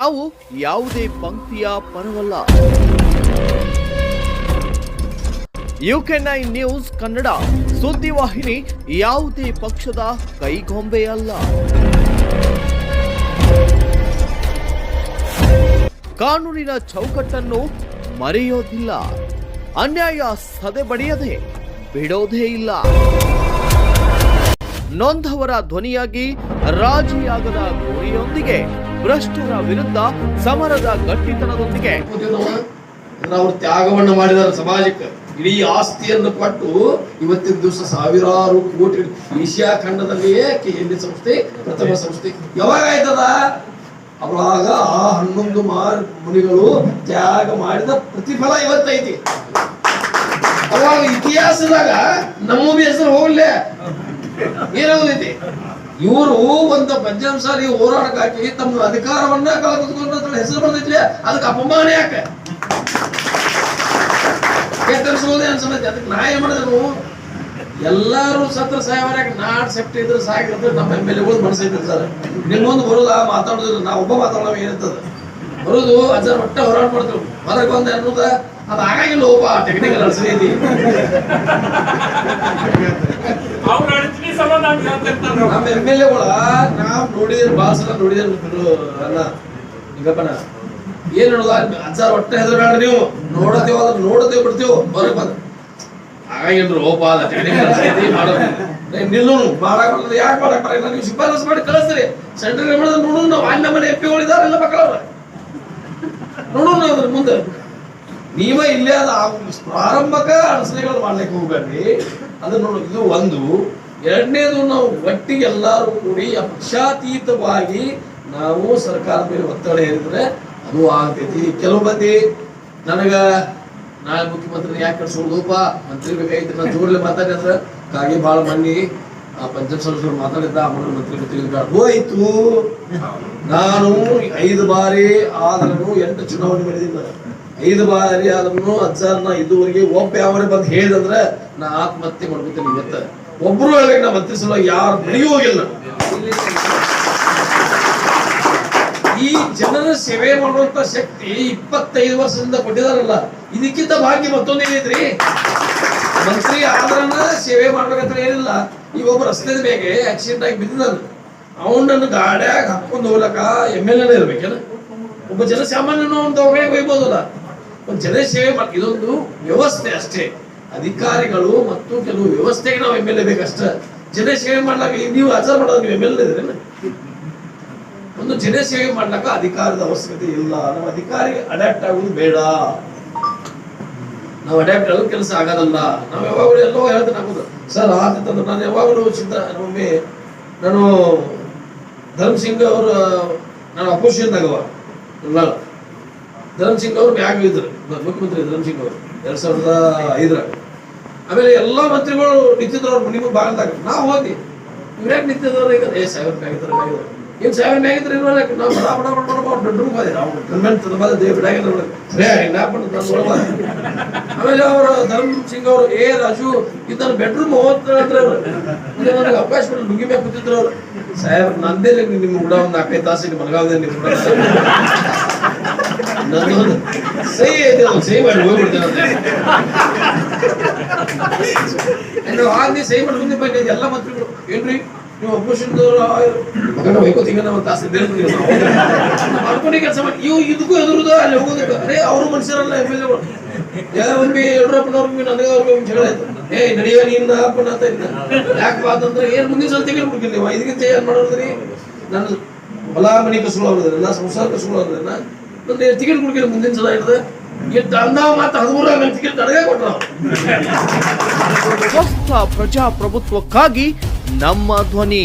ಅವು ಯಾವುದೇ ಪಂಕ್ತಿಯ ಪರವಲ್ಲ. UK9 news Kannada ಸುದ್ದಿವಾಹಿನಿ ಯಾವುದೇ ಪಕ್ಷದ ಕೈಗೊಂಬೆಯಲ್ಲ. ಕಾನೂನಿನ ಚೌಕಟ್ಟನ್ನು ಮರೆಯೋದಿಲ್ಲ. ಅನ್ಯಾಯ ಸದೆಬಡಿಯದೆ ಬಿಡೋದೇ ಇಲ್ಲ. ನೊಂದವರ ಧ್ವನಿಯಾಗಿ ರಾಜಿಯಾಗದ ಗುರಿಯೊಂದಿಗೆ ಭ್ರಷ್ಟರ ವಿರುದ್ಧ ಸಮರದ ಗಟ್ಟಿತನದೊಂದಿಗೆ ಅವರು ತ್ಯಾಗವನ್ನು ಮಾಡಿದ್ದಾರೆ. ಸಮಾಜಕ್ಕೆ ಇಡೀ ಆಸ್ತಿಯನ್ನು ಕೊಟ್ಟು ಇವತ್ತಿನ ದಿವಸ ಸಾವಿರಾರು ಕೋಟಿ ಏಷ್ಯಾ ಖಂಡದಲ್ಲಿಯೇ KND ಸಂಸ್ಥೆ ಪ್ರಥಮ ಸಂಸ್ಥೆ ಯಾವಾಗ ಆಯ್ತದ? ಅವಾಗ ಆ 11 ಮುನಿಗಳು ತ್ಯಾಗ ಮಾಡಿದ ಪ್ರತಿಫಲ ಇವತ್ತೈತಿ. ಅವಾಗ ಇತಿಹಾಸದಾಗ ನಮ್ಮ ಹೆಸರು ಹೋಗ್ಲೇ ಏನಾಗೋದೈತಿ? ಇವರು ಒಂದು ಪಂಚಮಸಾಲಿ ಹೋರಾಟಕ್ಕಾಗಿ ತಮ್ಮ ಅಧಿಕಾರವನ್ನ ಕಳೆದುಕೊಂಡ ಹೆಸರು ಬಂದೈತಿ. ಅದಕ್ಕೆ ಅಪಮಾನ ಯಾಕೆ ಕೆತ್ತರಿಸೋದೇ ಅನ್ಸಮೈತಿ. ಅದಕ್ಕೆ ನಾ ಏನ್ ಮಾಡಿದ್ರು, ಎಲ್ಲಾರು ಸತ್ರ ಸಾಯವಾರ ನಾಡ್ ಸೆಫ್ಟಿ ಇದ್ರೆ ಸಾಕಿದ್ರೆ ನಮ್ಮ MLAಗಳು ಮನಸ್ಸೈತಿ ಸರ್. ನಿಮ್ಮೊಂದು ಬರೋದ ಮಾತಾಡೋದಿಲ್ಲ, ನಾ ಒಬ್ಬ ಮಾತಾಡೋ ಏನಿರ್ತದ ಬರೋದು ಅಜ್ಜಾರ ಒಟ್ಟ ಹೋರಾಟ ಮಾಡ್ತೇವೆ. ಹೊರಗೆ ಬಂದ ಅನ್ನೋದ ಅದು ಆಗಿಲ್ಲ. ಒಬ್ಬ ಟೆಕ್ನಿಕಲ್ ಅನ್ಸೈತಿ. ನಮ್ಮ MLAಗಳ ನಾವ್ ನೋಡಿದ್ರೆ ಬಾಳ ಸಲ ನೋಡಿದ್ರೆ ಅಲ್ಲ ಈಗಪ್ಪನ ಏನ್ ನೋಡುದ ಅಜ್ಜಾರ ಒಟ್ಟ ಹೆದರ್ಬೇಡ್ರಿ, ನೀವು ನೋಡತೇವ ಅದನ್ನ ನೋಡತೇವ್ ಬಿಡ್ತೇವ್ ಹೊರಗೆ ಬಂದ ಹಾಗಾಗಿಲ್ರಿ. ಓಪ ಅದ ಟೆಕ್ನಿಕಲ್ ಅನ್ಸೈತಿ ಮಾಡೋದು ನಿಲ್ಲೋನು ಮಾಡಕ್ ಯಾಕೆ ಮಾಡಕ್ ಬರ ನೀವು ಶಿಫಾರಸ್ ಮಾಡಿ ಕಳಿಸ್ರಿ. ಸೆಂಟ್ರಲ್ ಗವರ್ಮೆಂಟ್ ನೋಡೋಣ. ನಾವು ಅಲ್ಲಿ ನಮ್ಮನೆ MP ಗಳಿದಾರೆಲ್ಲ ಮಕ್ಕಳವ್ರ ನೋಡೋಣ. ಅದ್ರ ಮುಂದೆ ನೀವ ಇಲ್ಲೇ ಅದ ಪ್ರಾರಂಭಕ ಅಡಚಣೆಗಳು ಮಾಡ್ಲಿಕ್ಕೆ ಹೋಗ್ಬೇಡ್ರಿ. ಅದನ್ನ ನೋಡು. ಇದು ಒಂದು. ಎರಡನೇದು, ನಾವು ಒಟ್ಟಿಗೆ ಎಲ್ಲಾರು ಕೂಡಿ ಪಕ್ಷಾತೀತವಾಗಿ ನಾವು ಸರ್ಕಾರದ ಮೇಲೆ ಒತ್ತಡ ಹೇರಿದ್ರೆ ಅದು ಆಗ್ತೈತಿ. ಕೆಲವು ಮಂದಿ ನನಗ ನಾಳೆ ಮುಖ್ಯಮಂತ್ರಿ ಯಾಕೆ ಕಳ್ಸೋದಪ್ಪ ಮಂತ್ರಿ ಬೇಕಾಗಿತ್ತು ನಾನು ಜೋರ್ಲೆ ಮಾತಾಡಿದ್ರೆ ಕಾಗೆ ಬಾಳ ಮಂದಿ ಪಂಚಾಯತ್ ಸದಸ್ಯರು ಮಾತಾಡಿದ್ದ ಮಂತ್ರಿ ಹೋಯ್ತು. ನಾನು 5 ಬಾರಿ ಆದ್ರೂ 8 ಚುನಾವಣೆ ಮಾಡಿದ್ದೀನಿ. 5 ಬಾರಿ ಆದ್ರೂ ಅಜ್ಜಾರ್ನ ಇದುವರೆಗೆ ಒಬ್ಬ ಯಾವರೇ ಬಂದು ಹೇಳಿದಂದ್ರೆ ನಾ ಆತ್ಮಹತ್ಯೆ ಮಾಡ್ಕೊತೀನಿ. ಇವತ್ತ ಒಬ್ರು ಹೇಳ್ಬೇಕು, ನಾ ಮಂತ್ರಿ ಸಲುವಾಗಿ ಯಾರು ಬೆಳೆಯೂ ಹೋಗಿಲ್ಲ. ಈ ಜನರ ಸೇವೆ ಮಾಡುವಂತ ಶಕ್ತಿ 25 ವರ್ಷದಿಂದ ಕೊಟ್ಟಿದಾರಲ್ಲ, ಇದಕ್ಕಿಂತ ಭಾಗ್ಯ ಮತ್ತೊಂದು ಏನೈತ್ರಿ? ಮಂತ್ರಿ ಆದ್ರನ್ನ ಸೇವೆ ಮಾಡ್ಬೇಕಂತ ಏನಿಲ್ಲ. ಈಗ ಒಬ್ಬ ರಸ್ತೆ ಬೇಗ ಆಕ್ಸಿಡೆಂಟ್ ಆಗಿ ಬಿದ್ದಿದ್ದಾನ, ಅವನನ್ನು ಗಾಡ್ಯಾಗ ಹಾಕೊಂಡು ಹೋಗ್ಲಕ್ಕ MLA ಇರ್ಬೇಕೇನ? ಒಬ್ಬ ಜನಸಾಮಾನ್ಯನ ಒಂದು ದವಾಖಾನೆಗೆ ಒಯ್ಬೋದಲ್ಲ. ಒಂದು ಜನ ಸೇವೆ ಮಾಡಿ ಇದೊಂದು ವ್ಯವಸ್ಥೆ ಅಷ್ಟೇ. ಅಧಿಕಾರಿಗಳು ಮತ್ತು ಕೆಲವು ವ್ಯವಸ್ಥೆಗೆ ನಾವು MLA ಬೇಕಷ್ಟ. ಜನ ಸೇವೆ ಮಾಡ್ಲಾಕ ನೀವು ಆಚಾರ ಮಾಡೋದು ನೀವು MLA ಇದ್ರೇನ? ಒಂದು ಜನ ಸೇವೆ ಮಾಡ್ಲಾಕ ಅಧಿಕಾರದ ಅವಶ್ಯಕತೆ ಇಲ್ಲ. ನಾವು ಅಧಿಕಾರಿಗೆ ಅಡ್ಯಾಪ್ಟ್ ಆಗುದು ಬೇಡ. ನಾವು ಅಡ್ಯಾಪ್ಟ್ ಆಗೋದು ಕೆಲಸ ಆಗೋದಲ್ಲ. ನಾವು ಯಾವಾಗಲೂ ಎಲ್ಲೋ ಹೇಳ್ತೇನೆ ಆಗೋದು ಸರ್ ಆತಂದ್ರೆ ನಾನು ಯಾವಾಗಲೂ ಒಮ್ಮೆ ನಾನು ಧರ್ಮ್ ಸಿಂಗ್ ಅವರು ನಾನು ಅಪೋಸಿಷನ್ದಾಗವ ಧರ್ಮ್ ಸಿಂಗ್ ಅವರು ಮ್ಯಾಗ ಇದ್ರು ಮುಖ್ಯಮಂತ್ರಿ ಧರ್ಮ್ ಸಿಂಗ್ ಅವರು 2005. ಆಮೇಲೆ ಎಲ್ಲಾ ಮಂತ್ರಿಗಳು ನಿಂತಿದ್ರು ಅವ್ರು ನಿಮಗೆ ಭಾಗದಾಗ. ನಾವು ಹೋಗಿ ಇವ್ರ್ಯಾಕೆ ನಿಂತಿದ್ದವ್ರು ಈಗ ಸಾಹೇಬ್ ಮ್ಯಾಗಿದ್ರು ಏನ್ ಸಾಹೇಬ್ ಮ್ಯಾಗಿದ್ರು ಇರ್ಬೇಕು. ನಾವು ಬಡ ಬಡ ಬಡ ಬಡ ಬೆಡ್ರೂಮ್ ಹೋದೆ. ಆಮೇಲೆ ಅವರು ಧರ್ಮ್ ಸಿಂಗ್ ಅವರು ರಾಜು ಇದನ್ನ ಬೆಡ್ರೂಮ್ ಹೋದ್ರೆ ನನಗೆ ಅವಕಾಶ ಕೊಟ್ಟು ನುಗ್ಗಿ ಮ್ಯಾಗ ಕೂತಿದ್ರು ಅವ್ರು. ಸಾಹೇಬ್ ನಂದೇ ನಿಮ್ ಕೂಡ ಒಂದು 4-5 ತಾಸಿಗೆ ಮಲಗಾವದೆ ನಿಮ್ ಕೂಡ ಸಹಿ ಐತೆ ಸಹಿ ಮಾಡಿ ಹೋಗ್ಬಿಡ್ತೇನೆ. ಆದ್ಮೇಲೆ ಸಹಿ ಮಾಡಿ ಮುಂದೆ ಬಂದ ಎಲ್ಲ ಮಂತ್ರಿಗಳು ಏನ್ರಿ ನೀವು ಅಪೋಸಿಷನ್ ಮಗನ ವೈಕೋತಿಂಗ ಒಂದು ತಾಸು ಮಾಡ್ಕೊಂಡೆ ಕೆಲಸ ಮಾಡಿ ಇವು ಇದಕ್ಕೂ ಎದುರುದ ಅಲ್ಲಿ ಹೋಗೋದಕ್ಕೆ. ಅರೇ ಅವರು ಮನುಷ್ಯರಲ್ಲ MLAಗಳು. ಯಡಿಯೂರಪ್ಪನವ್ರಿಗೆ ನನಗೆ ಅವ್ರಿಗೆ ಜಗಳ ಆಯ್ತು. ನಡೆಯುವ ನೀನ್ ಹಾಕೊಂಡು ಅಂತ ಇದ್ದ ಯಾಕೆ ಅಂತಂದ್ರೆ ಏನ್ ಮುಂದಿನ ಸಲ ತೆಗೆದುಬಿಡ್ತೀನಿ ನೀವು 5 ಏನ್ ಮಾಡೋದ್ರಿ? ನನ್ನ ಹೊಲ ಮನೆ ಕಸುಳು ಆಗೋದ್ರಿ, ನಾ ಸಂಸಾರ ಕಸುಳು ಆಗೋದ್ರಿ. ನನ್ನ ಟಿಕೆಟ್ ಕೊಡ್ತೀನಿ ಮುಂದಿನ ಸಲ ಇರ್ತದೆ. ಮಾತ್ರ 13 ಟಿಕೆಟ್ ನನಗೆ ಕೊಟ್ಟರು. ಸ್ವಸ್ಥ ಪ್ರಜಾಪ್ರಭುತ್ವಕ್ಕಾಗಿ ನಮ್ಮ ಧ್ವನಿ.